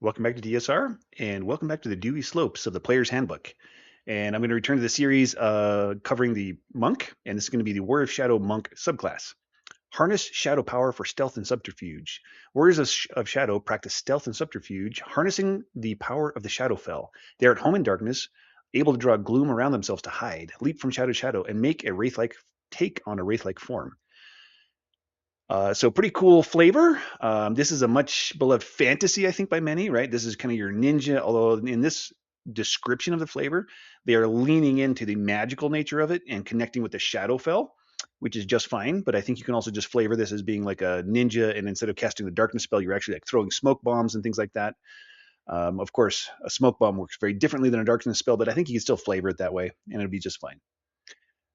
Welcome back to DSR, and welcome back to the dewy slopes of the Player's Handbook. And I'm going to return to the series covering the Monk, and this is going to be the Warrior of Shadow Monk subclass. Harness shadow power for stealth and subterfuge. Warriors of Shadow practice stealth and subterfuge, harnessing the power of the Shadowfell. They are at home in darkness, able to draw gloom around themselves to hide, leap from shadow to shadow, and make a wraith-like take on a wraith-like form. So pretty cool flavor. This is a much beloved fantasy, I think, by many, right? This is kind of your ninja, although in this description of the flavor, they are leaning into the magical nature of it and connecting with the Shadowfell, which is just fine. But I think you can also just flavor this as being like a ninja, and instead of casting the darkness spell, you're actually like throwing smoke bombs and things like that. Of course, a smoke bomb works very differently than a darkness spell, but I think you can still flavor it that way, and it'll be just fine.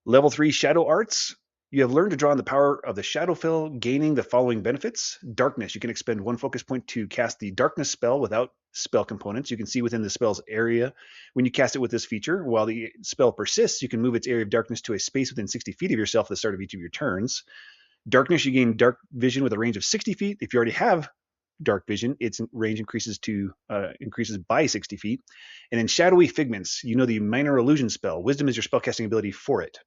Level 3 Shadow Arts. You have learned to draw on the power of the Shadowfell, gaining the following benefits. Darkness. You can expend one focus point to cast the Darkness spell without spell components. You can see within the spell's area when you cast it with this feature. While the spell persists, you can move its area of darkness to a space within 60 feet of yourself at the start of each of your turns. Darkness, you gain dark vision with a range of 60 feet. If you already have dark vision, its range increases by 60 feet. And then Shadowy Figments. You know the Minor Illusion spell. Wisdom is your spellcasting ability for it.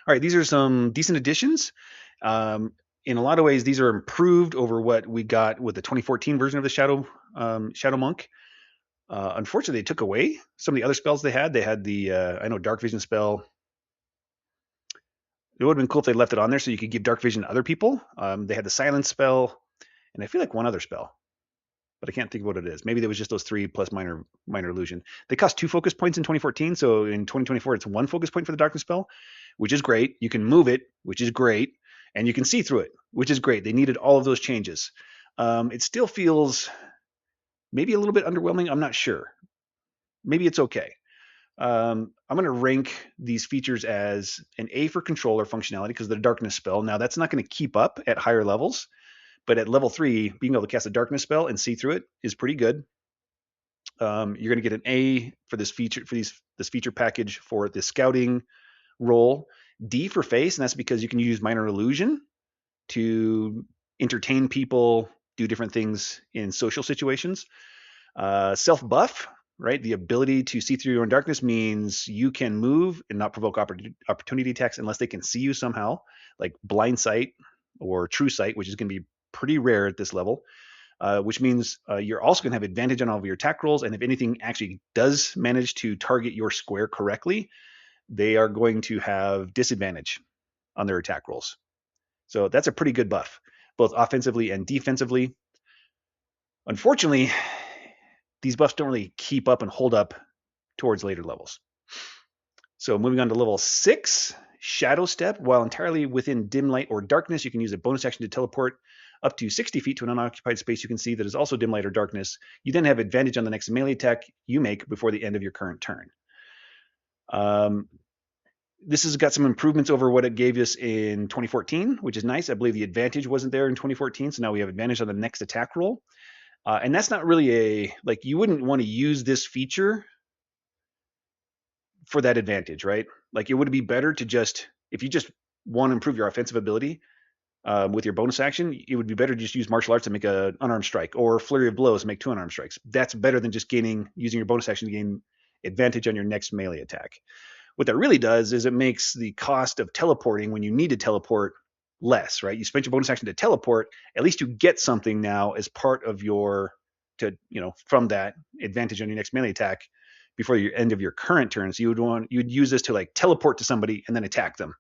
All right, these are some decent additions. In a lot of ways, these are improved over what we got with the 2014 version of the Shadow Monk. Unfortunately, they took away some of the other spells they had. They had the I know Dark Vision spell. It would have been cool if they left it on there so you could give Dark Vision to other people. They had the Silence spell, and I feel like one other spell, but I can't think of what it is. Maybe there was just those three plus minor illusion. They cost 2 focus points in 2014, so in 2024 it's 1 focus point for the darkness spell, which is great. You can move it, which is great, and you can see through it, which is great. They needed all of those changes. It still feels maybe a little bit underwhelming. I'm not sure. Maybe it's okay. I'm going to rank these features as an A for controller functionality because of the darkness spell. Now that's not going to keep up at higher levels, but at level 3, being able to cast a darkness spell and see through it is pretty good. You're going to get an A for this feature this feature package for the scouting role. D for face, and that's because you can use minor illusion to entertain people, do different things in social situations. Self buff, right? The ability to see through your own darkness means you can move and not provoke opportunity attacks unless they can see you somehow, like blind sight or true sight, which is going to be pretty rare at this level. Which means you're also going to have advantage on all of your attack rolls. And if anything actually does manage to target your square correctly, they are going to have disadvantage on their attack rolls. So that's a pretty good buff, both offensively and defensively. Unfortunately, these buffs don't really keep up and hold up towards later levels. So moving on to level 6, Shadow Step. While entirely within dim light or darkness, you can use a bonus action to teleport up to 60 feet to an unoccupied space you can see that is also dim light or darkness. You then have advantage on the next melee attack you make before the end of your current turn. This has got some improvements over what it gave us in 2014, which is nice. I believe the advantage wasn't there in 2014, so now we have advantage on the next attack roll. And that's not really like you wouldn't want to use this feature for that advantage, right? Like it would be better to just, if you just want to improve your offensive ability, with your bonus action, it would be better to just use martial arts to make an unarmed strike, or flurry of blows to make 2 unarmed strikes. That's better than just using your bonus action to gain advantage on your next melee attack. What that really does is it makes the cost of teleporting when you need to teleport less, right? You spent your bonus action to teleport, at least you get something now as part of from that advantage on your next melee attack before the end of your current turn. So you'd use this to like teleport to somebody and then attack them.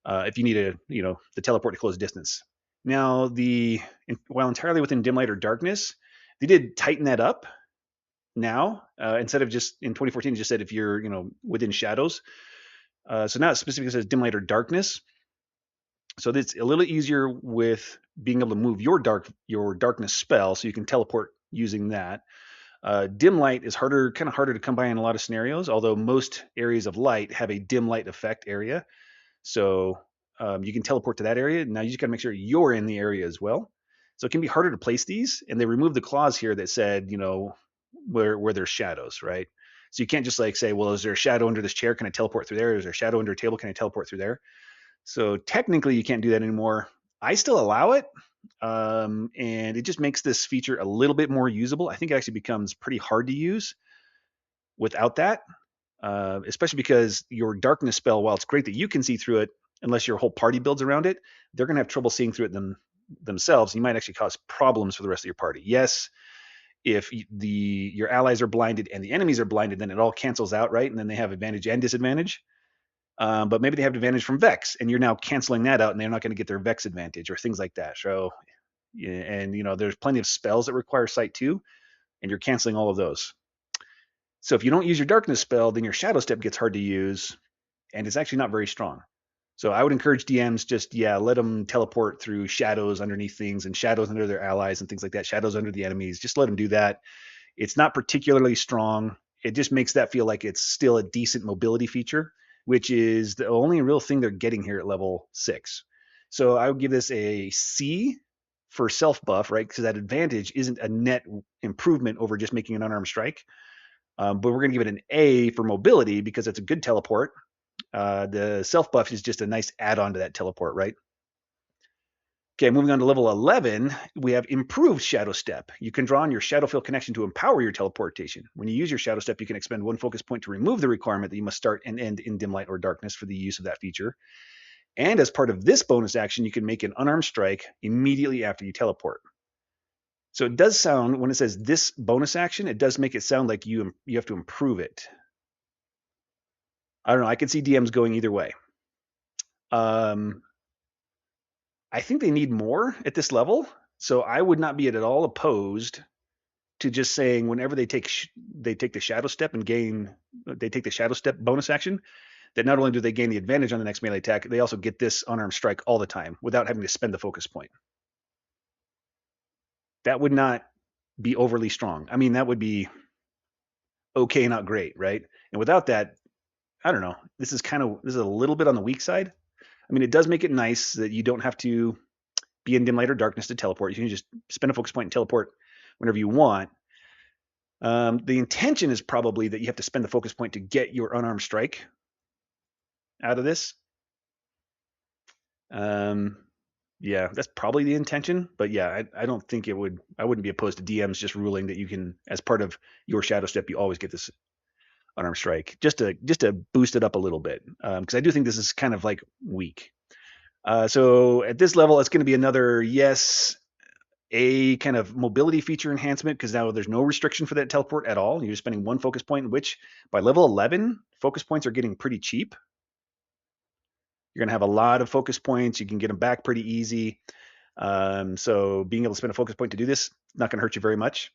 If you need the teleport to close distance. Now, while entirely within dim light or darkness, they did tighten that up. Now, instead of just in 2014, it just said if you're within shadows. So now it specifically says dim light or darkness. So it's a little easier with being able to move your darkness spell, so you can teleport using that. Dim light is kind of harder to come by in a lot of scenarios, although most areas of light have a dim light effect area. So you can teleport to that area. Now you just got to make sure you're in the area as well. So it can be harder to place these. And they removed the clause here that said, where there's shadows, right? So you can't just like say, well, is there a shadow under this chair? Can I teleport through there? Is there a shadow under a table? Can I teleport through there? So technically you can't do that anymore. I still allow it. and it just makes this feature a little bit more usable. I think it actually becomes pretty hard to use without that, especially because your darkness spell, while it's great that you can see through it, unless your whole party builds around it, they're going to have trouble seeing through it themselves. You might actually cause problems for the rest of your party. Yes, if your allies are blinded and the enemies are blinded, then it all cancels out, right? And then they have advantage and disadvantage. But maybe they have advantage from Vex, and you're now canceling that out, and they're not going to get their Vex advantage or things like that. So, and there's plenty of spells that require sight too, and you're canceling all of those. So if you don't use your darkness spell, then your shadow step gets hard to use, and it's actually not very strong. So I would encourage DMs just let them teleport through shadows underneath things and shadows under their allies and things like that, shadows under the enemies. Just let them do that. It's not particularly strong. It just makes that feel like it's still a decent mobility feature, which is the only real thing they're getting here at level 6. So I would give this a C for self buff, right? Because that advantage isn't a net improvement over just making an unarmed strike. But we're going to give it an A for mobility because it's a good teleport. The self buff is just a nice add-on to that teleport, right? Okay, moving on to level 11, we have improved Shadow Step. You can draw on your Shadowfill connection to empower your teleportation. When you use your Shadow Step, you can expend 1 focus point to remove the requirement that you must start and end in dim light or darkness for the use of that feature. And as part of this bonus action, you can make an unarmed strike immediately after you teleport. So it does sound, when it says this bonus action, it does make it sound like you have to improve it. I don't know. I could see DMs going either way. I think they need more at this level, so I would not be at all opposed to just saying whenever they take the shadow step and they take the shadow step bonus action, that not only do they gain the advantage on the next melee attack, they also get this unarmed strike all the time without having to spend the focus point. That would not be overly strong. I mean, that would be okay, not great, right? And without that, I don't know. This is a little bit on the weak side. I mean, it does make it nice that you don't have to be in dim light or darkness to teleport. You can just spend a focus point and teleport whenever you want. The intention is probably that you have to spend the focus point to get your unarmed strike out of this. Yeah, that's probably the intention. But yeah, I don't think I wouldn't be opposed to DMs just ruling that you can, as part of your shadow step, you always get this unarmed strike just to boost it up a little bit. Because I do think this is kind of like weak. So at this level, it's going to be another a kind of mobility feature enhancement because now there's no restriction for that teleport at all. You're just spending 1 focus point, which by level 11, focus points are getting pretty cheap. You're going to have a lot of focus points. You can get them back pretty easy. So being able to spend a focus point to do this is not going to hurt you very much.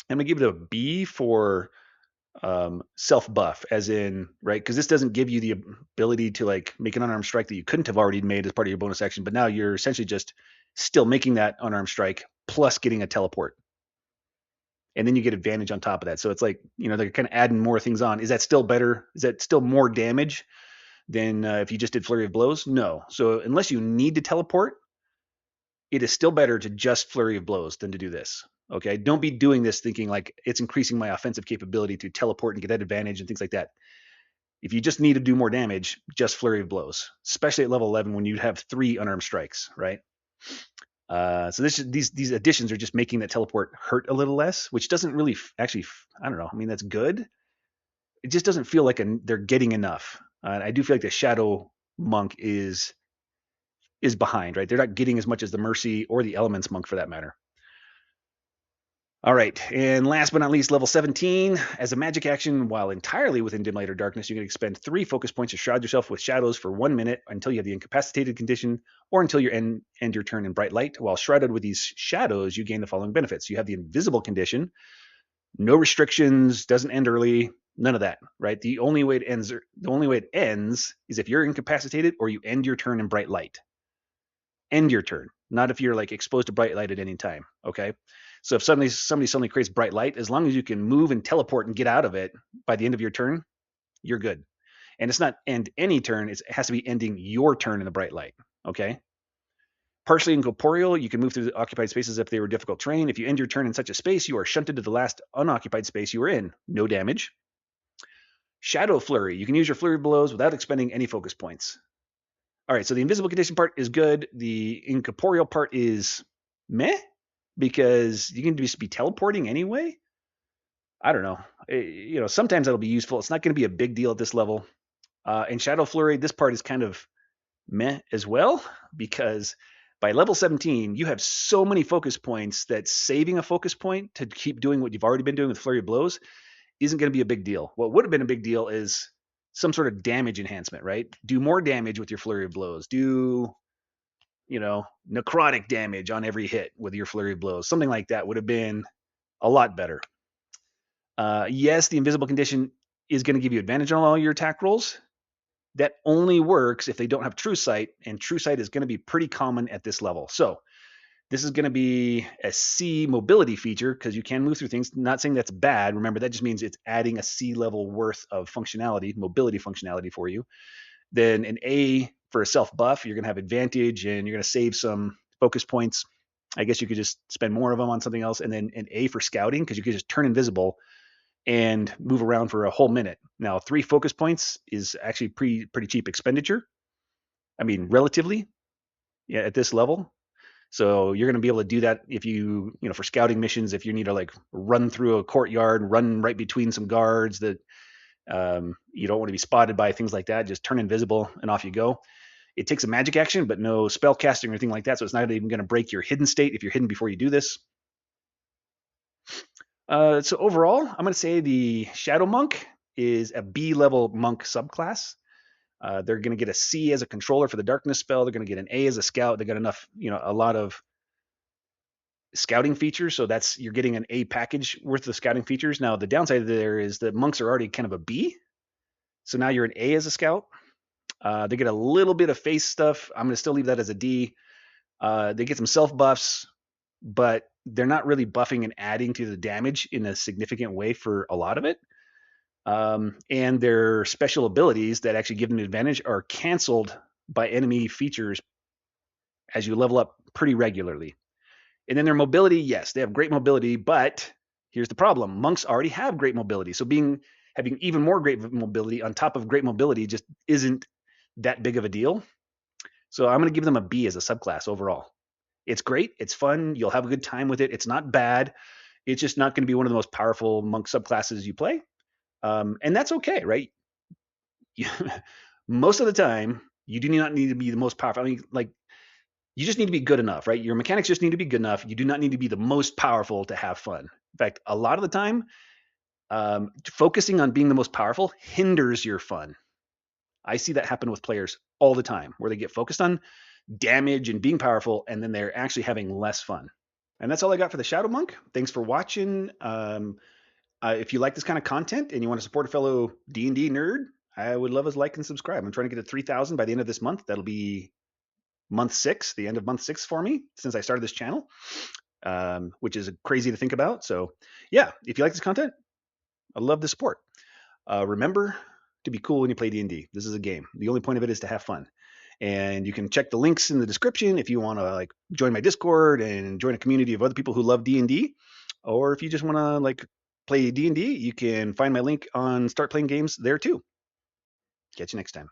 I'm going to give it a B for self buff, as in, right? Because this doesn't give you the ability to like make an unarmed strike that you couldn't have already made as part of your bonus action, but now you're essentially just still making that unarmed strike plus getting a teleport. And then you get advantage on top of that. So it's like, they're kind of adding more things on. Is that still better? Is that still more damage than if you just did Flurry of Blows? No. So unless you need to teleport, it is still better to just Flurry of Blows than to do this. Okay, don't be doing this thinking like it's increasing my offensive capability to teleport and get that advantage and things like that. If you just need to do more damage, just Flurry of Blows, especially at level 11 when you have 3 unarmed strikes, right? So these additions are just making that teleport hurt a little less, which doesn't really actually, I don't know. I mean, that's good. It just doesn't feel like they're getting enough. I do feel like the Shadow Monk is behind, right? They're not getting as much as the Mercy or the Elements Monk for that matter. All right, and last but not least, level 17. As a magic action, while entirely within dim light or darkness, you can expend 3 focus points to shroud yourself with shadows for 1 minute until you have the incapacitated condition, or until you end your turn in bright light. While shrouded with these shadows, you gain the following benefits. You have the invisible condition, no restrictions, doesn't end early, none of that, right? The only way it ends is if you're incapacitated or you end your turn in bright light. End your turn, not if you're like exposed to bright light at any time, okay? So if somebody suddenly creates bright light, as long as you can move and teleport and get out of it by the end of your turn, you're good. And it's not end any turn, it has to be ending your turn in the bright light, okay? Partially incorporeal, you can move through the occupied spaces if they were difficult terrain. If you end your turn in such a space, you are shunted to the last unoccupied space you were in. No damage. Shadow Flurry, you can use your Flurry blows without expending any focus points. All right, so the invisible condition part is good. The incorporeal part is meh, because you can just be teleporting anyway. I don't know. Sometimes that'll be useful. It's not going to be a big deal at this level. And Shadow Flurry, this part is kind of meh as well, because by level 17, you have so many focus points that saving a focus point to keep doing what you've already been doing with Flurry of Blows isn't going to be a big deal. What would have been a big deal is some sort of damage enhancement, right? Do more damage with your Flurry of Blows. Do, necrotic damage on every hit with your Flurry of Blows. Something like that would have been a lot better. Yes, the invisible condition is going to give you advantage on all your attack rolls. That only works if they don't have True Sight, and True Sight is going to be pretty common at this level. So this is going to be a C mobility feature because you can move through things. Not saying that's bad. Remember, that just means it's adding a C level worth of functionality, mobility functionality for you. Then an A for a self buff, you're going to have advantage and you're going to save some focus points. I guess you could just spend more of them on something else. And then an A for scouting because you could just turn invisible and move around for a whole minute. Now, 3 focus points is actually pretty cheap expenditure. I mean, relatively, yeah, at this level. So you're going to be able to do that if for scouting missions, if you need to like run through a courtyard, run right between some guards that you don't want to be spotted by, things like that. Just turn invisible and off you go. It takes a magic action, but no spell casting or anything like that. So it's not even going to break your hidden state if you're hidden before you do this. So overall, I'm going to say the Shadow Monk is a B level monk subclass. They're going to get a C as a controller for the darkness spell. They're going to get an A as a scout. They got enough, a lot of scouting features. So you're getting an A package worth of scouting features. Now the downside there is that monks are already kind of a B. So now you're an A as a scout. They get a little bit of face stuff. I'm going to still leave that as a D. They get some self buffs, but they're not really buffing and adding to the damage in a significant way for a lot of it. And their special abilities that actually give them an advantage are canceled by enemy features as you level up pretty regularly. And then their mobility, yes, they have great mobility, but here's the problem. Monks already have great mobility. So having even more great mobility on top of great mobility just isn't that big of a deal. So I'm going to give them a B as a subclass overall. It's great. It's fun. You'll have a good time with it. It's not bad. It's just not going to be one of the most powerful monk subclasses you play. And that's okay, right? Most of the time, you do not need to be the most powerful. I mean, like, you just need to be good enough, right? Your mechanics just need to be good enough. You do not need to be the most powerful to have fun. In fact, a lot of the time, focusing on being the most powerful hinders your fun. I see that happen with players all the time, where they get focused on damage and being powerful, and then they're actually having less fun. And that's all I got for the Shadow Monk. Thanks for watching. If you like this kind of content and you want to support a fellow D&D nerd, I would love a like and subscribe. I'm trying to get to 3,000 by the end of this month. That'll be month 6, the end of month 6 for me since I started this channel, which is crazy to think about. So yeah, if you like this content, I love the support. Remember to be cool when you play D&D. This is a game. The only point of it is to have fun. And you can check the links in the description if you want to like join my Discord and join a community of other people who love D&D, or if you just want to like play D&D, you can find my link on Start Playing Games there too. Catch you next time.